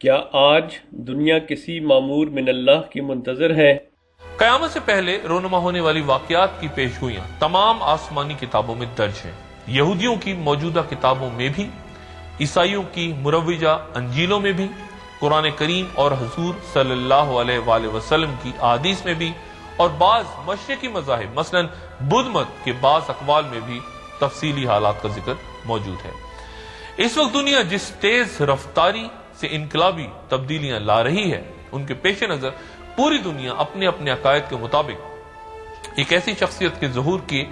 کیا آج دنیا کسی مامور من اللہ کی منتظر ہے؟ قیامت سے پہلے رونما ہونے والی واقعات کی پیشگوئیاں تمام آسمانی کتابوں میں درج ہیں، یہودیوں کی موجودہ کتابوں میں بھی، عیسائیوں کی مروجہ انجیلوں میں بھی، قرآن کریم اور حضور صلی اللہ علیہ وآلہ وسلم کی احادیث میں بھی، اور بعض مشرقی مذاہب مثلا بدھ مت کے بعض اقوال میں بھی تفصیلی حالات کا ذکر موجود ہے۔ اس وقت دنیا جس تیز رفتاری سے انقلابی تبدیلیاں لا رہی ہے، ان کے پیش نظر پوری دنیا اپنے اپنے عقائد کے مطابق ایک ایسی شخصیت کے ظہور کے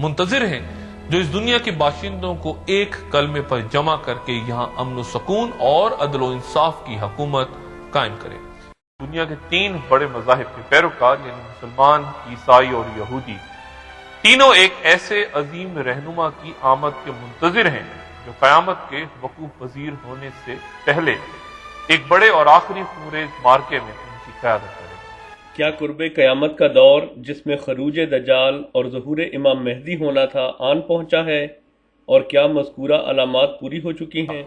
منتظر ہیں جو اس دنیا کے باشندوں کو ایک کلمے پر جمع کر کے یہاں امن و سکون اور عدل و انصاف کی حکومت قائم کرے۔ دنیا کے تین بڑے مذاہب کے پیروکار یعنی مسلمان، عیسائی اور یہودی، تینوں ایک ایسے عظیم رہنما کی آمد کے منتظر ہیں جو قیامت کے وقوع پذیر ہونے سے پہلے ایک بڑے اور آخری خونریز مارکے میں ان کی قیادت کرے۔ کیا قرب قیامت کا دور جس میں خروج دجال اور ظہور امام مہدی ہونا تھا آن پہنچا ہے، اور کیا مذکورہ علامات پوری ہو چکی ہیں؟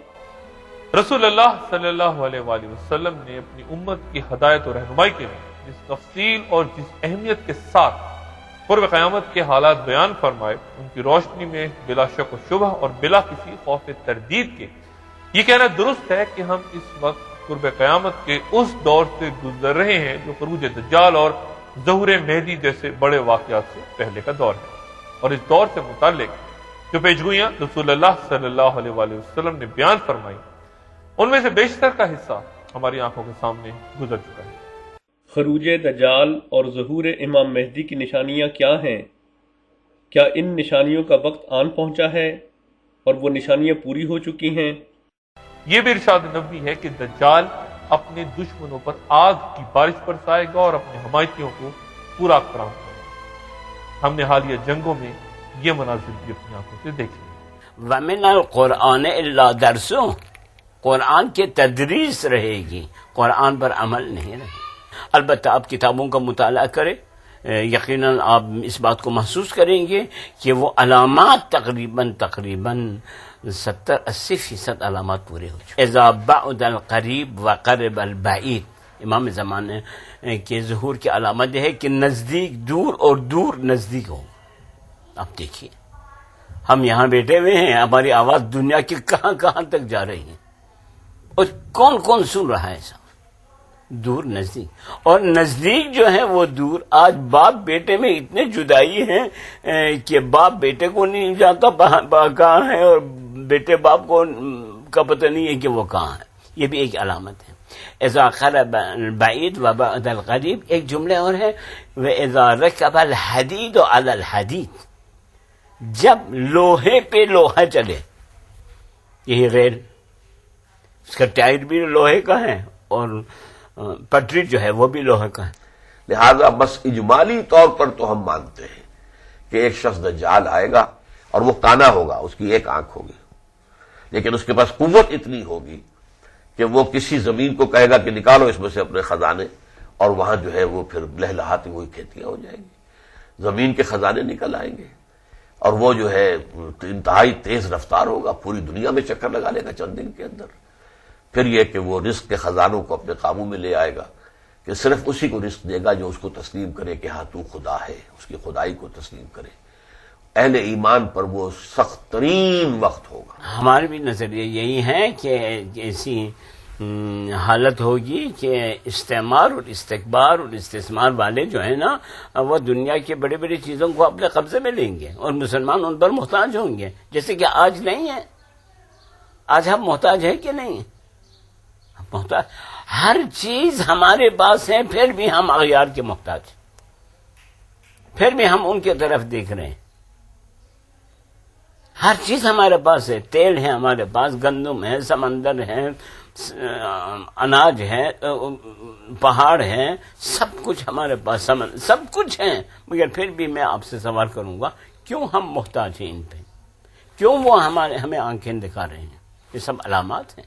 رسول اللہ صلی اللہ علیہ وآلہ وسلم نے اپنی امت کی ہدایت و رہنمائی کے لیے جس تفصیل اور جس اہمیت کے ساتھ قرب قیامت کے حالات بیان فرمائے، ان کی روشنی میں بلا شک و شبہ اور بلا کسی خوف تردید کے یہ کہنا درست ہے کہ ہم اس وقت قرب قیامت کے اس دور سے گزر رہے ہیں جو خروج دجال اور ظہور مہدی جیسے بڑے واقعات سے پہلے کا دور ہے، اور اس دور سے متعلق جو پیشگوئیاں رسول اللہ صلی اللہ علیہ وآلہ وسلم نے بیان فرمائی، ان میں سے بیشتر کا حصہ ہماری آنکھوں کے سامنے گزر چکا ہے۔ خروج دجال اور ظہور امام مہدی کی نشانیاں کیا ہیں؟ کیا ان نشانیوں کا وقت آن پہنچا ہے اور وہ نشانیاں پوری ہو چکی ہیں؟ یہ بھی ارشاد نبوی ہے کہ دجال اپنے دشمنوں پر آگ کی بارش برسائے گا اور اپنے حمایتیوں کو پورا کرام کرے گا۔ ہم نے حالیہ جنگوں میں یہ مناظر بھی اپنی آنکھوں سے دیکھے۔ وَمِنَ الْقُرْآنِ إِلَّا دَرْسُ، قرآن کی تدریس رہے گی، قرآن پر عمل نہیں رہے گی۔ البتہ آپ کتابوں کا مطالعہ کریں، یقیناً آپ اس بات کو محسوس کریں گے کہ وہ علامات تقریباً 70-80% علامات پورے ہو چکے۔ اذا بعد القریب وقرب البعید، امام زمانے کے ظہور کی علامت یہ ہے کہ نزدیک دور اور دور نزدیک ہو۔ آپ دیکھیے ہم یہاں بیٹھے ہوئے ہیں، ہماری آواز دنیا کی کہاں کہاں تک جا رہی ہے، اور کون کون سن رہا ہے؟ سب دور نزدیک، اور نزدیک جو ہے وہ دور۔ آج باپ بیٹے میں اتنے جدائی ہیں کہ باپ بیٹے کو نہیں جانتا کہاں ہے، اور بیٹے باپ کو کا پتہ نہیں ہے کہ وہ کہاں ہے۔ یہ بھی ایک علامت ہے۔ اذا قرب البعید وبعد القریب۔ ایک جملے اور ہے واذا رکب الحدید علی الحدید، جب لوہے پہ لوہا چلے، یہی غیر اس کا ٹائر بھی لوہے کا ہے اور پٹری جو ہے وہ بھی لوہے کا ہے۔ لہذا بس اجمالی طور پر تو ہم مانتے ہیں کہ ایک شخص دجال آئے گا اور وہ کانا ہوگا، اس کی ایک آنکھ ہوگی، لیکن اس کے پاس قوت اتنی ہوگی کہ وہ کسی زمین کو کہے گا کہ نکالو اس میں سے اپنے خزانے، اور وہاں جو ہے وہ پھر لہلہاتی ہوئی کھیتیاں ہو جائیں گی، زمین کے خزانے نکل آئیں گے، اور وہ جو ہے انتہائی تیز رفتار ہوگا، پوری دنیا میں چکر لگا لے گا چند دن کے اندر۔ پھر یہ کہ وہ رزق کے خزانوں کو اپنے قابو میں لے آئے گا کہ صرف اسی کو رزق دے گا جو اس کو تسلیم کرے کہ ہاں تو خدا ہے، اس کی خدائی کو تسلیم کرے۔ اہل ایمان پر وہ سخت ترین وقت ہوگا۔ ہمارے بھی نظریہ یہی ہے کہ ایسی حالت ہوگی کہ استعمار اور استکبار اور استثمار والے جو ہیں نا، وہ دنیا کی بڑی بڑی چیزوں کو اپنے قبضے میں لیں گے اور مسلمان ان پر محتاج ہوں گے، جیسے کہ آج نہیں ہے۔ آج ہم محتاج ہیں کہ نہیں؟ محتاج، ہر چیز ہمارے پاس ہے، پھر بھی ہم اغیار کے محتاج، پھر بھی ہم ان کی طرف دیکھ رہے ہیں۔ ہر چیز ہمارے پاس ہے، تیل ہے ہمارے پاس، گندم ہے، سمندر ہے، اناج ہے، پہاڑ ہے، سب کچھ ہمارے پاس، سب کچھ ہے، مگر پھر بھی میں آپ سے سوال کروں گا کیوں ہم محتاج ہیں ان پہ؟ کیوں وہ ہمیں آنکھیں دکھا رہے ہیں؟ یہ سب علامات ہیں۔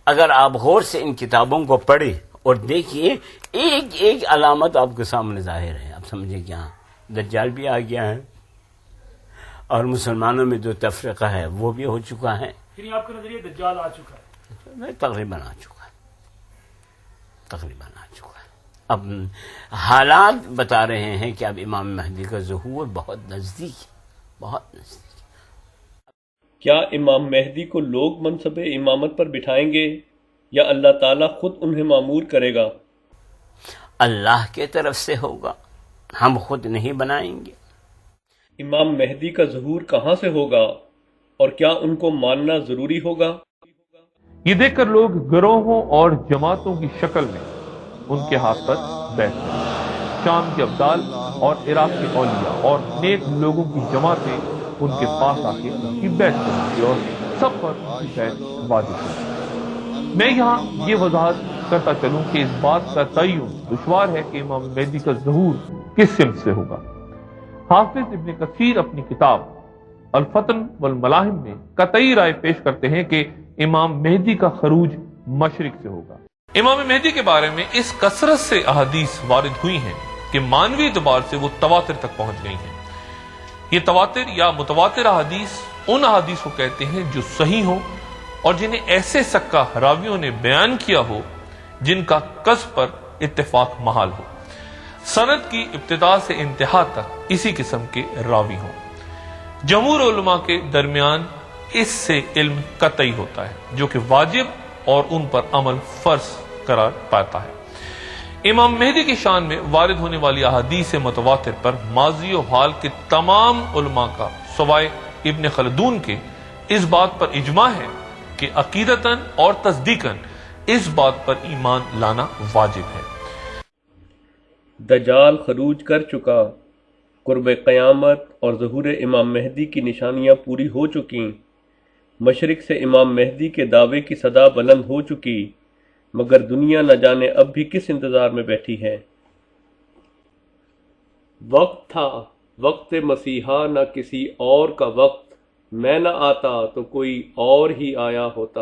اگر آپ غور سے ان کتابوں کو پڑھیں اور دیکھیے، ایک ایک علامت آپ کے سامنے ظاہر ہے، آپ سمجھے کیا دجال بھی آ گیا ہے، اور مسلمانوں میں جو تفرقہ ہے وہ بھی ہو چکا ہے۔ یعنی آپ کا نظریہ دجال آ چکا ہے؟ میں تقریباً آ چکا ہے. اب حالات بتا رہے ہیں کہ اب امام مہدی کا ظہور بہت نزدیک ہے. کیا امام مہدی کو لوگ منصب امامت پر بٹھائیں گے یا اللہ تعالیٰ خود انہیں معمور کرے گا؟ اللہ کے طرف سے ہوگا، ہم خود نہیں بنائیں گے. امام مہدی کا ظہور کہاں سے ہوگا اور کیا ان کو ماننا ضروری ہوگا؟ یہ دیکھ کر لوگ گروہوں اور جماعتوں کی شکل میں ان کے ہاتھ پر بیٹھتے ہیں. شام کے ابدال اور عراق کے اولیاء اور نیک لوگوں کی جماعتیں ان کے پاس آ کے ان کی بیعت کرتی اور سب پر ان کی بیعت واجب ہے. میں یہاں یہ وضاحت کرتا چلوں کہ اس بات کا تعین دشوار ہے کہ امام مہدی کا ظہور کس سمت سے ہوگا. حافظ ابن کثیر اپنی کتاب الفتن والملاحم میں قطعی رائے پیش کرتے ہیں کہ امام مہدی کا خروج مشرق سے ہوگا. امام مہدی کے بارے میں اس کثرت سے احادیث وارد ہوئی ہیں کہ مانوی اعتبار سے وہ تواتر تک پہنچ گئی ہیں. یہ تواتر یا متواتر احادیث ان احادیث کو کہتے ہیں جو صحیح ہوں اور جنہیں ایسے سکہ راویوں نے بیان کیا ہو جن کا قصد پر اتفاق محال ہو، سند کی ابتدا سے انتہا تک اسی قسم کے راوی ہوں. جمہور علماء کے درمیان اس سے علم قطعی ہوتا ہے جو کہ واجب اور ان پر عمل فرض قرار پاتا ہے. امام مہدی کی شان میں وارد ہونے والی احادیث متواتر پر ماضی و حال کے تمام علماء کا سوائے ابن خلدون کے اس بات پر اجماع ہے کہ عقیدتاً اور تصدیقاً اس بات پر ایمان لانا واجب ہے. دجال خروج کر چکا، قرب قیامت اور ظہور امام مہدی کی نشانیاں پوری ہو چکیں، مشرق سے امام مہدی کے دعوے کی صدا بلند ہو چکی، مگر دنیا نہ جانے اب بھی کس انتظار میں بیٹھی ہے. وقت تھا وقت مسیحا نہ کسی اور کا وقت، میں نہ آتا تو کوئی اور ہی آیا ہوتا.